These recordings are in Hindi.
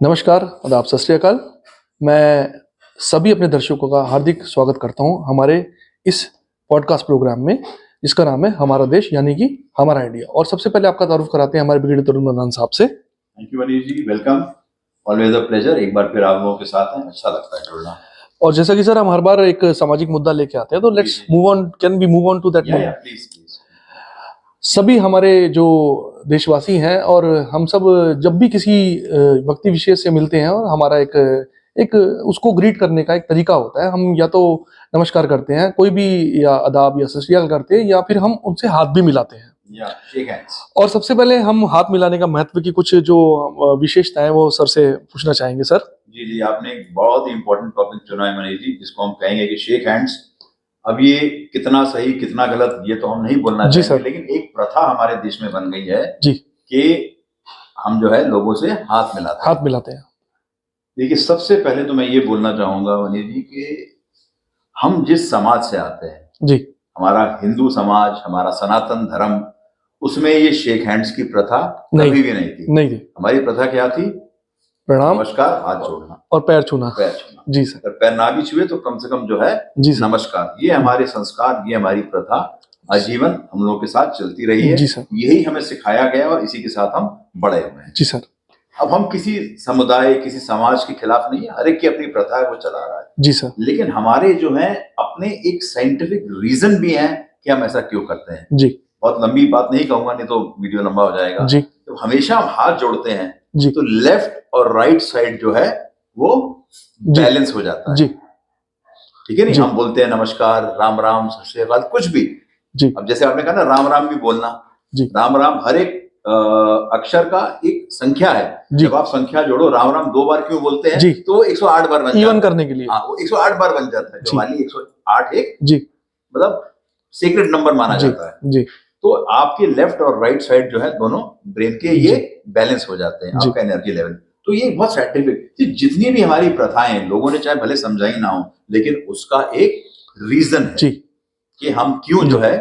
नमस्कार, आदाब, सत श्री अकाल। मैं सभी अपने दर्शकों का हार्दिक स्वागत करता हूं हमारे इस पॉडकास्ट प्रोग्राम में, जिसका नाम है हमारा देश यानी कि हमारा इंडिया। और सबसे पहले आपका तारुफ कराते हैं हमारे ब्रिगेडियर तरुण प्रधान साहब से। Thank you Manish ji, welcome. Always a pleasure. एक बार फिर आप लोगों के साथ हैं, अच्छा लगता है जुड़ना। और जैसा कि सर हम हर बार एक सामाजिक मुद्दा लेके आते हैं, तो let's move on, can be move on to that मुद्दा। Please please. सभी हमारे जो देशवासी हैं और हम सब जब भी किसी व्यक्ति विशेष से मिलते हैं, और हमारा एक एक उसको ग्रीट करने का एक तरीका होता है। हम या तो नमस्कार करते हैं कोई भी, या आदाब या सत श्री अकाल करते हैं, या फिर हम उनसे हाथ भी मिलाते हैं। Shake hands. और सबसे पहले हम हाथ मिलाने का महत्व की कुछ जो विशेषताएं हैं वो सर से पूछना चाहेंगे। सर जी जी, आपने एक बहुत ही इंपॉर्टेंट टॉपिक चुना है मनीष जी, जिसको हम कहेंगे कि शेक हैंड्स। अब ये कितना सही कितना गलत ये तो हम नहीं बोलना चाहेंगे, लेकिन एक प्रथा हमारे देश में बन गई है जी कि हम जो है लोगों से हाथ मिलाते हैं। देखिए, सबसे पहले तो मैं ये बोलना चाहूंगा मनीष जी कि हम जिस समाज से आते हैं जी, हमारा हिंदू समाज, हमारा सनातन धर्म, उसमें ये शेक हैंड्स की प्रथा कभी भी नहीं थी। हमारी प्रथा क्या थी? प्रणाम, नमस्कार, हाथ जोड़ना और पैर छूना। जी सर। अगर पैर ना भी छुए तो कम से कम जो है नमस्कार। ये हमारे संस्कार, ये हमारी प्रथा आजीवन हम लोगों के साथ चलती रही है। जी सर। यही हमें सिखाया गया और इसी के साथ हम बड़े हुए हैं। जी सर। अब हम किसी समुदाय, किसी समाज के खिलाफ नहीं है, हर एक की अपनी प्रथा है, वो चला रहा है। जी सर। लेकिन हमारे जो है अपने एक साइंटिफिक रीजन भी है कि हम ऐसा क्यों करते हैं। जी, बहुत लंबी बात नहीं कहूंगा, नहीं तो वीडियो लंबा हो जाएगा। जी, तो हमेशा हम हाथ जोड़ते हैं जी, तो लेफ्ट और राइट साइड जो है वो बैलेंस हो जाता है। जी, ठीक है नहीं? हम बोलते हैं नमस्कार, राम राम, सत श्री अकाल, कुछ भी। जी। अब जैसे आपने कहा ना, राम राम भी बोलना। जी। राम राम हर एक अक्षर का एक संख्या है। जब आप संख्या जोड़ो, राम राम 2 बार क्यों बोलते हैं? तो 108 बार बन जाता है। इवन करने के लिए। हाँ, वो 108 बार बन जाता है। वाली 108 एक जी मतलब सीक्रेट नंबर माना जाता है। जी। तो आपके लेफ्ट और राइट साइड जो है दोनों ब्रेन के ये बैलेंस हो जाते हैं, आपका एनर्जी लेवल। तो ये बहुत साइंटिफिक, जितनी भी हमारी प्रथाएं हैं लोगों ने चाहे भले समझाई ना हो, लेकिन उसका एक रीजन है कि हम क्यों जो है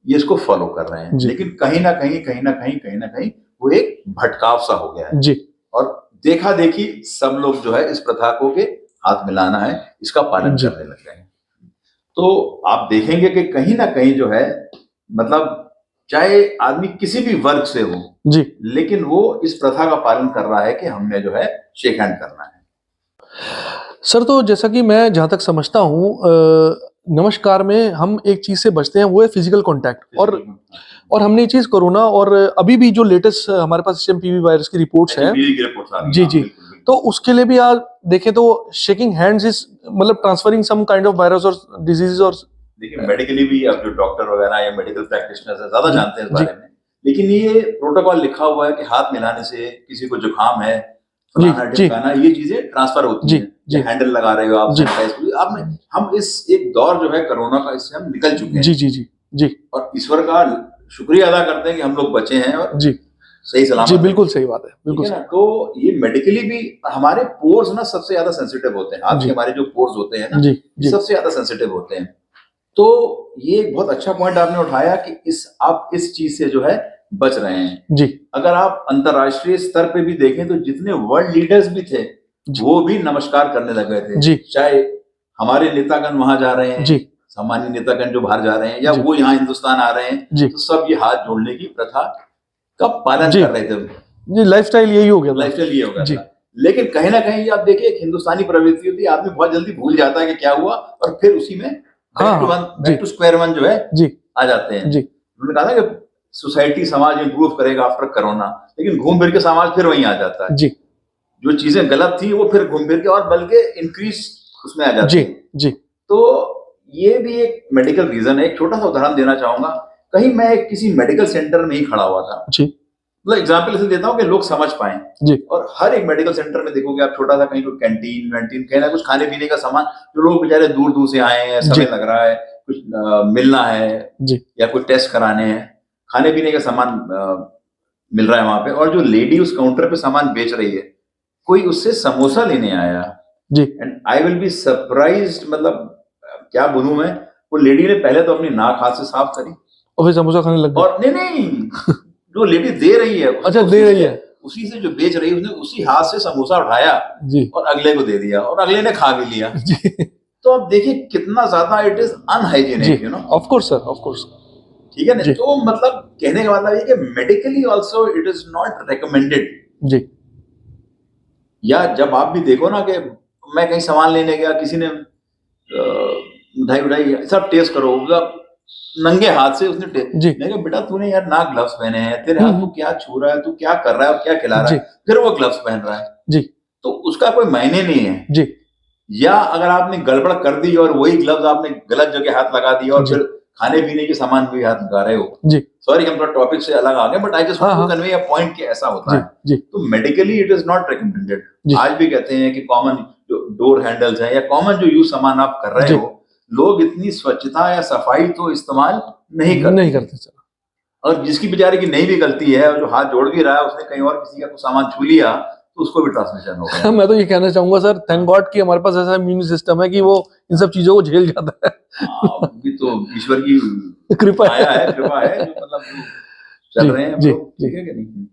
ये इसको फॉलो कर रहे हैं। लेकिन कहीं ना कहीं वो एक भटकाव सा हो गया है जी। और देखा देखी सब लोग जो है इस प्रथा को के हाथ मिलाना है, इसका पालन करने लग गए हैं। तो आप देखेंगे कि कहीं ना कहीं जो है, मतलब चाहे आदमी किसी भी वर्ग से हो जी, लेकिन वो इस प्रथा का पालन कर रहा है कि हमने जो है शेक हैंड करना है। सर, तो जैसा कि मैं जहां तक समझता हूं, नमस्कार में हम एक चीज से बचते हैं, वो है फिजिकल कांटेक्ट। और हमने ये चीज कोरोना और अभी भी जो लेटेस्ट हमारे पास एचएमपीवी वायरस की रिपोर्ट्स हैं जी जी, तो उसके लिए भी आप देखें तो शेकिंग हैंड्स इज मतलब transferring some kind of virus और डिजीज। और देखिए, मेडिकली भी अब जो डॉक्टर वगैरह या मेडिकल प्रैक्टिशनर्स है ज्यादा जानते हैं इस बारे में, लेकिन ये प्रोटोकॉल लिखा हुआ है कि हाथ मिलाने से किसी को जुकाम है, फलाना ये चीजें ट्रांसफर होती हैं। हैंडल लगा रहे हो आप, हम इस एक दौर जो है कोरोना का, इससे हम निकल चुके हैं जी जी जी जी। और ईश्वर का शुक्रिया अदा करते हैं कि हम लोग बचे हैं और जी सही सलामत जी। बिल्कुल सही बात है, बिल्कुल ना। तो ये मेडिकली भी हमारे पोर्स ना सबसे ज्यादा सेंसिटिव होते हैं। हाथ के हमारे जो पोर्स होते हैं ना जी, सबसे ज्यादा सेंसिटिव होते हैं। तो ये एक बहुत अच्छा पॉइंट आपने उठाया कि आप इस चीज से जो है बच रहे हैं जी। अगर आप अंतरराष्ट्रीय स्तर पे भी देखें तो जितने वर्ल्ड लीडर्स भी थे वो भी नमस्कार करने लगे थे जी। चाहे हमारे नेतागण वहां जा रहे हैं जी, सामान्य नेतागण जो बाहर जा रहे हैं, या वो यहाँ हिंदुस्तान आ रहे हैं जी, तो सब ये हाथ जोड़ने की प्रथा का पालन कर रहे थे जी। लाइफस्टाइल यही हो गया जी। लेकिन कहीं ना कहीं आप देखिए, एक हिंदुस्तानी प्रवृत्ति होती है, आदमी बहुत जल्दी भूल जाता है कि क्या हुआ, और फिर उसी में बैक टू स्क्वायर वन जो है जी आ जाते हैं जी। उन्होंने कहा था कि सोसाइटी, समाज इंप्रूव करेगा आफ्टर कोरोना, लेकिन घूम फिर के समाज फिर वहीं आ जाता है जी। जो चीजें गलत थी वो फिर घूम फिर के और बल्कि इंक्रीज उसमें आ जाती है जी। तो ये भी एक मेडिकल रीजन है। एक छोटा सा उदाहरण देना चाहूंगा। कहीं मैं किसी मेडिकल सेंटर में ही खड़ा हुआ था जी, मतलब एग्जाम्पल ऐसे देता हूँ कि लोग समझ पाए जी। और हर एक मेडिकल सेंटर में देखोगे आप, छोटा सा कहीं कोई कैंटीन वैंटीन, कहीं ना कुछ खाने पीने का सामान, जो लोग बेचारे दूर दूर से आए हैं, समय लग रहा है, कुछ मिलना है जी, या कोई टेस्ट कराने हैं, खाने पीने का सामान मिल रहा है वहां पे, और जो लेडी उस काउंटर पे सामान बेच रही है, कोई उससे समोसा लेने आया जी। And I will be surprised, मतलब क्या बोलूं मैं, वो लेडी ने पहले तो अपनी नाक हाथ से साफ करी और फिर समोसा खाने लग गई। और नहीं जो लेडी दे रही है, अच्छा दे रही है, उसी से जो बेच रही है उसने उसी हाथ से समोसा उठाया जी और अगले को दे दिया और अगले ने खा भी लिया। जी तो अब देखिए कितना ज्यादा इट इज जी unhygienic, you know. Of course sir, of course. ठीक है ना, जी तो मतलब कहने का मतलब ये कि medically also it is not recommended. जी या जब आप भी देखो ना कि मैं कहीं सामान लेने गया, किसी ने मिठाई उठाई सब टेस्ट करो, मतलब नंगे हाथ से उसने जी मैं कहा बेटा तूने यार ना ग्लव्स पहने हैं, तेरे हाथ को क्या छू रहा है, तू क्या कर रहा है और क्या खिला रहा जी है, फिर वो ग्लव्स पहन रहा है, जी तो उसका कोई मायने नहीं है। जी या अगर आपने गड़बड़ कर दी और वही ग्लव्स आपने गलत जगह हाथ लगा दिया और जी फिर खाने पीने के सामान भी हाथ लगा रहे हो। जी सॉरी हम थोड़ा टॉपिक से अलग आ गए, बट आई जस्ट हाँ वांट टू हाँ कन्वे अ पॉइंट कि ऐसा होता जी है। जी तो medically it is not recommended. जी आज भी कहते हैं कि कॉमन जो डोर हैंडल्स हैं या कॉमन जो यूज सामान आप कर रहे जी हो, लोग इतनी स्वच्छता या सफाई तो इस्तेमाल नहीं नहीं करते। करते सर। और जिसकी बेचारे की नहीं भी गलती है और जो हाथ जोड़ भी रहा है, उसने कहीं और किसी का कुछ सामान छू लिया तो उसको भी ट्रांसमिशन हो गया। मैं तो ये कहना चाहूंगा सर, थैंक गॉड कि हमारे पास ऐसा इम्यून सिस्टम है कि वो इन सब चीजों को झेल जाता है। भी तो ईश्वर की कृपा आया है, है। कृपा है, जो मतलब जो चल जी रहे हैं हम जी लोग, जी। ठीक है कि नहीं।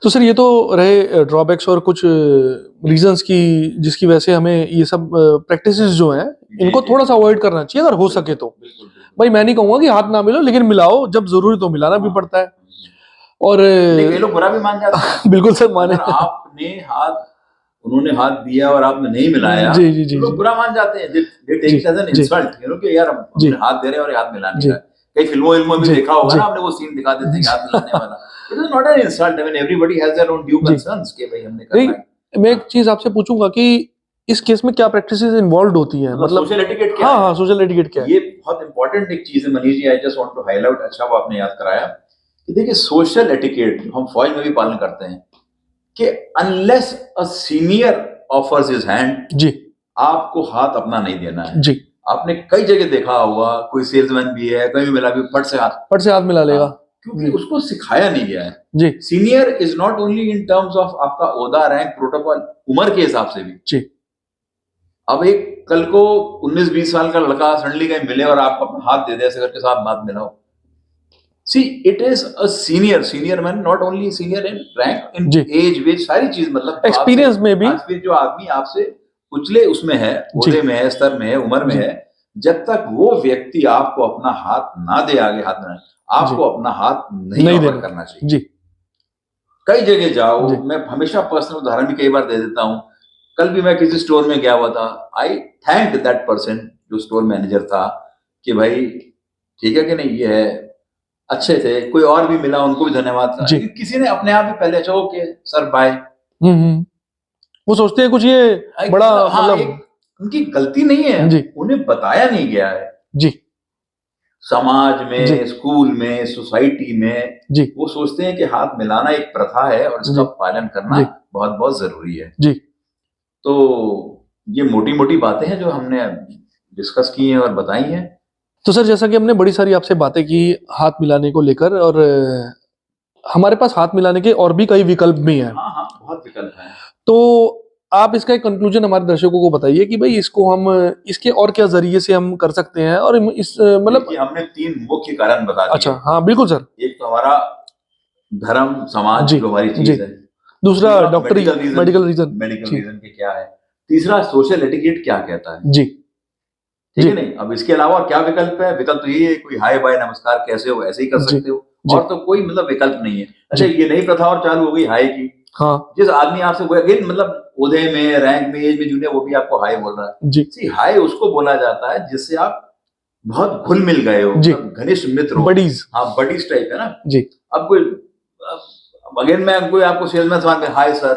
तो सर ये तो रहे ड्रॉबैक्स और कुछ रीजंस की जिसकी वजह से हमें ये सब प्रैक्टिसेस जो हैं जी इनको जी थोड़ा सा अवॉइड करना चाहिए अगर हो सके तो। बिल्कुल बिल्कुल। भाई मैं नहीं कहूंगा कि हाथ ना मिलो, लेकिन मिलाओ, जब जरूरी तो मिलाना भी पड़ता है। और नहीं, कई लोग बुरा भी मान जाते हैं। बिल्कुल सर माने। अगर आपने हाथ उन्होंने हाथ दिया और आपने नहीं मिलाया जी जी तो जी लोग जी बुरा मान जाते हैं। दे टेक जी इट एज एन जी इंसल्ट, यू नो, कि यार हम जी अपने हाथ दे रहे हैं और ये हाथ मिला नहीं जी रहा है। कई फिल्मों में भी जी देखा होगा जी ना आपने, वो सीन दिखा देते हैं कि हाथ मिलाने जी वाला। It is not an insult, I mean everybody has their own due जी। कंसर्न्स कि भाई हमने नहीं, करना है। मैं हाँ, एक चीज आपसे पूछूंगा कि इस केस में क्या प्रैक्टिसेस इन्वॉल्व होती हैं, मतलब मतलब सोशल एटिकेट क्या हाँ है, हाँ सोशल एटिकेट क्या है। ये बहुत इंपॉर्टेंट एक चीज है Manish ji. I just want to highlight, अच्छा वो आपने याद कराया कि देखिए सोशल एटिकेट हम फौज में भी पालन करते हैं कि unless a senior offers his hand, जी आपको हाथ अपना नहीं देना है। जी आपने कई जगह देखा होगा, कोई सेल्समैन भी है, कहीं भी मिला भी फट से हाथ, फट से हाथ मिला लेगा। हाँ, क्योंकि जी उसको सिखाया नहीं गया है। जी senior is not only in terms of आपका ओहदा, रैंक, प्रोटोकॉल, उम्र के हिसाब से भी। जी अब एक कल को 19-20 साल का लड़का सडनली कहीं मिले और आपको अपना हाथ दे दे ऐसे करके, साथ हाथ मिलाओ। See it is a senior, senior man not only senior in rank, in जी एज वेज सारी चीज, मतलब जो आपसे एक्सपीरियंस में भी। आज फिर जो आदमी आपसे उचले उसमें है, जी ओहदे में है, स्तर में है, उम्र में जी है, जब तक वो व्यक्ति आपको अपना हाथ ना दे, आगे हाथ में जी आपको अपना हाथ नहीं नहीं ऑफर देना। करना चाहिए। जी कई जगह जाओ, जी मैं हमेशा पर्सनल उदाहरण भी कई बार दे देता हूँ। कल भी मैं किसी स्टोर में गया हुआ था, आई थैंक दैट पर्सन जो स्टोर मैनेजर था कि भाई ठीक है कि नहीं, ये है, अच्छे थे। कोई और भी मिला, उनको भी धन्यवाद था। जी किसी ने अपने आप ही पहले अच्छा ओके सर बाय। हम्म। वो सोचते हैं कुछ ये बड़ा मतलब हाँ, मतलब। एक उनकी गलती नहीं है, जी उन्हें बताया नहीं गया है। जी समाज जी में, स्कूल में, सोसाइटी में जी वो सोचते हैं कि हाथ मिलाना एक प्रथा है और इसका जी पालन करना जी बहुत बहुत जरूरी है। जी तो ये मोटी मोटी बातें हैं जो हमने डिस्कस की हैं और बताई हैं। तो सर जैसा कि हमने बड़ी सारी आपसे बातें की हाथ मिलाने को लेकर, और हमारे पास हाथ मिलाने के और भी कई विकल्प भी हैं। हाँ हाँ, बहुत विकल्प हैं। तो आप इसका एक कंक्लूजन हमारे दर्शकों को बताइए कि भाई इसको हम इसके और क्या जरिए से हम कर सकते हैं, और इस मतलब। देखिए हमने 3 मुख्य कारण बता अच्छा दिए। हाँ बिल्कुल सर। एक तो हमारा धर्म, समाज जी जो हमारी जी। चीज है। दूसरा दूसरा डॉक्टरी, medical reason, medical reason. Medical जी रीजन के क्या है। तीसरा सोशल एटिकेट क्या कहता है। जी ठीक जी है नहीं, अब इसके अलावा क्या विकल्प है। विकल्प तो यही है, कोई हाय बाय नमस्कार कैसे हो ऐसे ही कर जी सकते हो, जी और तो कोई मतलब विकल्प नहीं है। अच्छा जी ये नई प्रथा और चालू हो गई हाय की। हाँ जिस आदमी आपसे वो अगेन मतलब ओहदे में, रैंक में, एज में जूनियर, वो भी आपको हाय बोल रहा है। जी सी हाय उसको बोला जाता है जिससे आप बहुत घुल मिल गए हो, जी मतलब घनिष्ठ मित्र हो। बडीज। हाँ बडीज टाइप है ना। जी अब कोई अगेन मैं कोई आपको सेल्समैन सामान में हाय सर,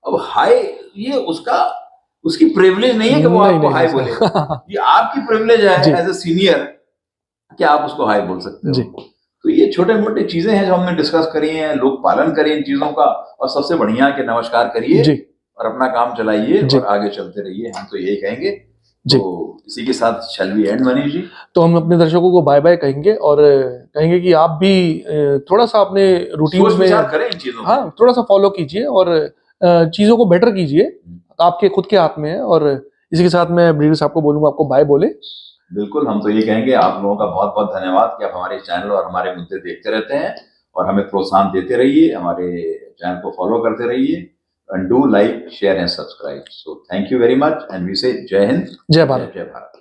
अब हाय ये उसका उसकी प्रिविलेज नहीं है कि वो नहीं आपको नहीं हाय नहीं बोले। सर। ये आपकी प्रिविलेज है जी एज ए सीनियर कि आप उसको हाय बोल सकते हो। जी तो ये छोटे मोटे चीजें हैं जो हमने डिस्कस करी हैं, लोग पालन करें इन चीजों का, और सबसे बढ़िया कि नमस्कार करिए जी और अपना काम चलाइए जी और आगे चलते रहिए, हम तो यही कहेंगे। जी। तो इसी के साथ shall we and Manish ji. तो हम अपने दर्शकों को बाय बाय कहेंगे, और कहेंगे कि आप भी थोड़ा सा अपने रूटीन्स सोच में विचार करें इन चीजों हाँ में। थोड़ा सा फॉलो कीजिए, और चीजों को बेटर कीजिए। आपके खुद के हाथ में है। और इसी के साथ मैं ब्रीडर साहब को बोलूंगा आपको बाय बोले। बिल्कुल, हम तो ये कहेंगे आप लोगों का बहुत बहुत धन्यवाद कि आप हमारे चैनल और हमारे मुद्दे देखते रहते हैं और हमें प्रोत्साहन देते रहिए। हमारे चैनल को फॉलो करते रहिए and do like share and subscribe. So thank you very much and we say Jai Hind, जय भारत। जय भारत।